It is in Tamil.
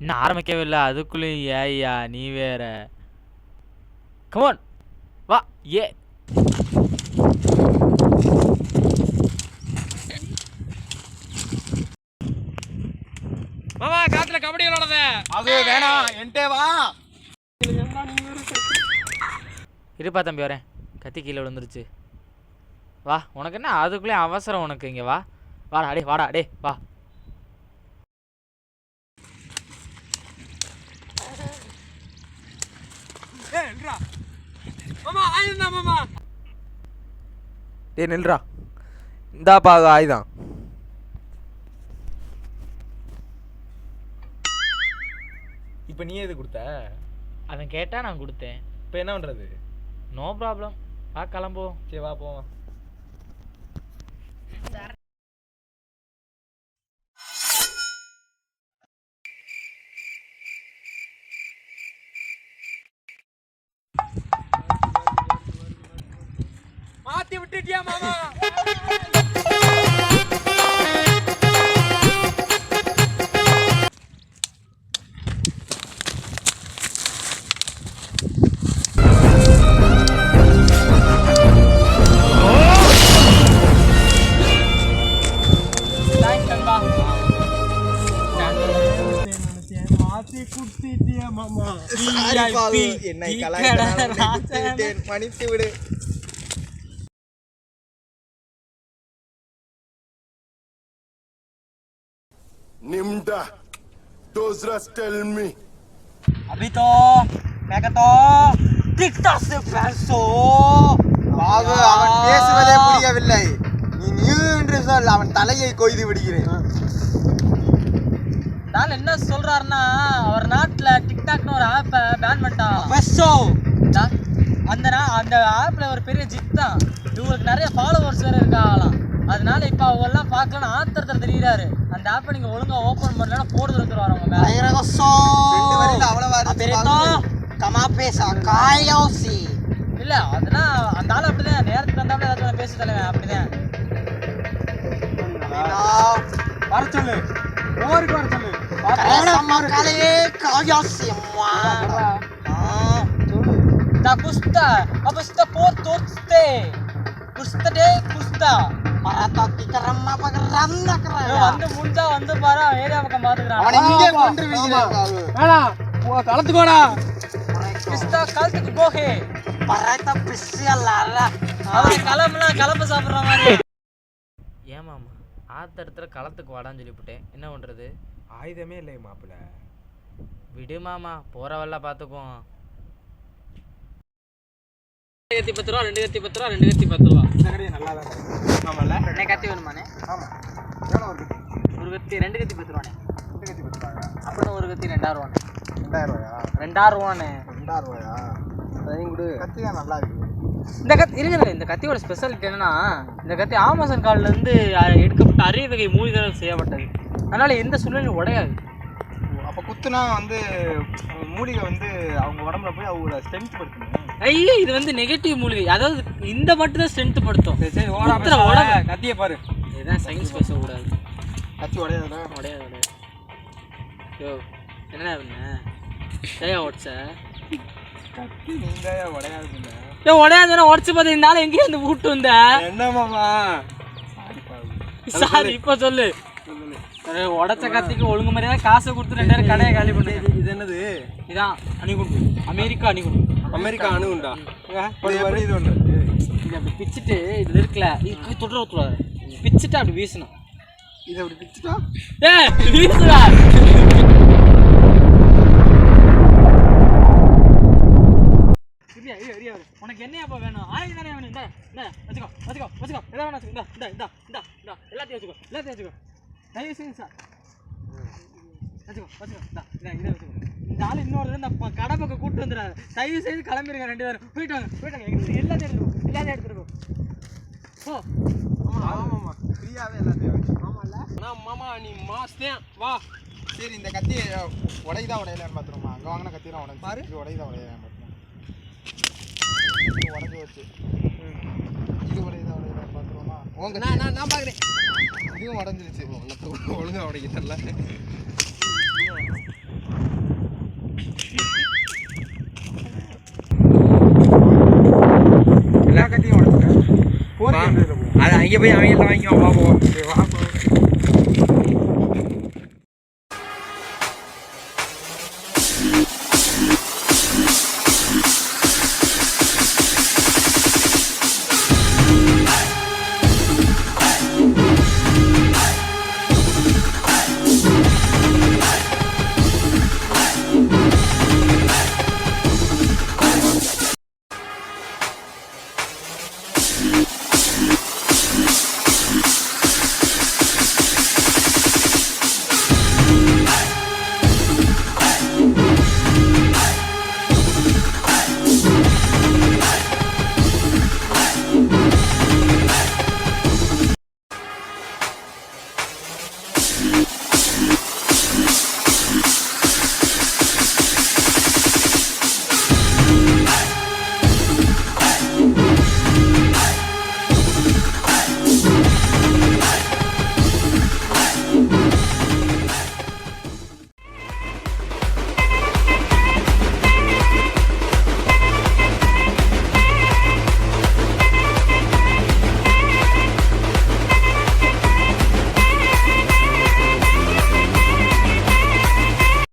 இன்னும் ஆரம்பிக்கவே இல்லை, அதுக்குள்ளேயும் ஏய்யா நீ வேற. கமான் வா. ஏ மாமா காத்துல கபடி விளையாடுத. அது வேணாம், என்கிட்ட வா. இருப்பா தம்பி வரேன். கத்தி கீழே விழுந்துருச்சு. வா, உனக்கு என்ன அதுக்குள்ளே அவசரம் உனக்கு? இங்கே வா, வாடா டே, வாடா டே, வா. டே நில்றா, இந்தாப்பா ஆயுதம். இப்போ நீ எது கொடுத்த? அவன் கேட்டா நான் கொடுத்தேன். இப்போ என்ன பண்ணுறது? நோ ப்ராப்ளம், வா கிளம்புவோம். சரி வா போவோம். மாத்தி விட்டுட்டியா மாமா? என்னை மன்னித்து விடு. Nimda, those rats tell me. अभी तो मैं कहता टिकटॉक से पैसो பாபு, அவன் பேசுவதே புரியவில்லை. நீ நியூ என்று சொல், அவன் தலையை கொய்து விடுகிறேன். நான் என்ன சொல்றாருன்னா, அவர் நாட்டுல டிக்டாக்னு ஒரு ஆப்பை பேன் பண்ணிட்டான். பெஸ்ஸோ அந்த ஆப்ல ஒரு பெரிய ஜிக் தான். இவங்களுக்கு நிறைய ஃபாலோவர்ஸ் வேற இருக்காங்களாம். அதனால இப்போ அவங்க எல்லாம் பார்க்கலன்னு ஆத்திரத்தில் தெரியுறாரு. அந்த ஆப்பை நீங்கள் ஒழுங்காக ஓப்பன் பண்ணலன்னா போடுறது வந்துருவாரு அவங்க மேலே. இல்லை அதெல்லாம் அந்த ஆள் அப்படிதான் நேரத்துக்கு வந்தாலும் ஏதாச்சும் பேசி தலைவன் அப்படிதான். வர சொல்லு, ஓருக்கு வர சொல்லு. Kusta, apa sta potoste? Kusta deh, kusta. Maratoki keram apa keram nak keram? வந்து முடிஞ்சா வந்து பாரு, ஏரியா பக்கம் பாத்துக்கறான். அவனை இங்கே கொன்று விடுகிறேன். வேணா, கலத்துக்கோடா. குஸ்தா கலத்துக்கு போகே. பரட்ட பிஸ்ஸியலாரா. அவன் கலப்பு சாப்பிடுற மாதிரி. ஏமாமா ஆத்தடத்துல களத்துக்கு வாடான்னு சொல்லிவிட்டேன், என்ன பண்றது? ஆயுதமே இல்லை மாப்பிள்ள. விடு மாமா, போற வல்ல பாத்துக்குவோம். 2 கத்தி 10 ரூபா, 2 கத்தி 10 ரூபா, 2 கத்தி 10 ரூபா. இந்த கடையே நல்லா தான் இருக்கு. ஆமால, 2 கத்தி வேணுமானே? ஆமா. எவ்வளவு ஒரு கத்தி? ஒரு கத்தி 2 கத்தி 10 ரூபானே. 2 கத்தி 10 ரூபாயா? அப்பனா ஒரு கத்தி 2000 ரூபானே. 2000 ரூபாயா? 2000 ரூபானே. 2000 ரூபாயா? சரி குடு. கத்தி தான் நல்லா இருக்கு. இந்த கத்தி இருங்க, இந்த கத்தியோட ஸ்பெஷாலிட்டி என்னன்னா, இந்த கத்தி ஆமசன் கால்ல இருந்து எடுக்கப்பட்ட அரிய வகை மூலிகைகள் செய்யப்பட்டது. அதனால எந்த சூழ்நிலையும் உடையாது. அப்போ குத்துனா வந்து மூலிகை வந்து அவங்க உடம்புல போய் அவங்களோட ஸ்ட்ரென்த் படுத்தணும். ஐயோ, இது வந்து நெகட்டிவ் மூலிகை. அதாவது இந்த மட்டும் தான் ஸ்ட்ரென்த் படுத்தும். சரி கத்தியை பாரு. இதுதான் சயின்ஸ் பேசக்கூடாது. கத்தி உடையாதுல? உடையாது. யோ என்ன பண்ண ஏயா உடச்ச கத்தி? நீங்க உடையாதுங்க. ஏ உடையாதுன்னா உடச்சு பார்த்து இந்த ஆள் எங்கேயும் வந்து விட்டு வந்த? என்ன மாமா? சாரி, இப்போ சொல்லு. உடச்ச கத்திக்கு ஒழுங்கு மாதிரியா காசை கொடுத்து 2000 கடையை காலி பண்ணுது. இது என்னது? இதான் அணிகுண்டு, அமெரிக்கா அணிகுண்டு. அமெரிக்கா அணுகுண்டா? இது ஒன்று இது அப்படி பிச்சுட்டு இது இருக்குல்ல, இது தொடர ஊற்றுவாரு, பிச்சுட்டு அப்படி வீசணும். இதை அப்படி பிச்சுட்டா வீசுவா. உனக்கு என்னையாப்பா வேணும்? ஆயுதம் தானே வேணும். இந்த வச்சுக்கோ வச்சுக்கோ வச்சுக்கோ, எதாவது வேணும் வச்சுக்கோ. இந்த இந்த இந்த இந்த எல்லாத்தையும் வச்சுக்கோ, எல்லாத்தையும் வச்சுக்கோ. தயவு செய்யுங்க சார், வச்சுக்கோ வச்சுக்கோ. இதை வச்சுக்கோ. இந்த ஆள் இன்னொரு இந்த கடை பக்கம் கூப்பிட்டு வந்துடுறாரு. தயவு செய்து கிளம்பிடுங்க 2 பேரும். போயிட்டு வாங்க எல்லாத்தையும் எடுத்துருக்கோம், எல்லாத்தையும் எடுத்துருக்கோம். ஓ ஆமாம்மா, ஃப்ரீயாகவே எல்லாத்தையும். ஆமாம்ல. ஆனால் மாமா நீ மாஸ்தேன் வா. சரி, இந்த கத்தி உடையதா உடையலான்னு பார்த்துருமா? அங்கே வாங்கின கத்திலாம் உடஞ்சி பாரு. இது உடையதா உடையலான்னு பார்த்துருமா? இது உடஞ்சி வச்சு இது உடையதா உடையலான்னு பார்த்துருவோமா? உங்க நான் பார்க்குறேன். இதுவும் உடஞ்சிருச்சு. ஒழுங்காக உடைக்கிறல. அவங்க போய் அவங்க எல்லாம் வாங்கிக்குவான் வா போ. சரி, வா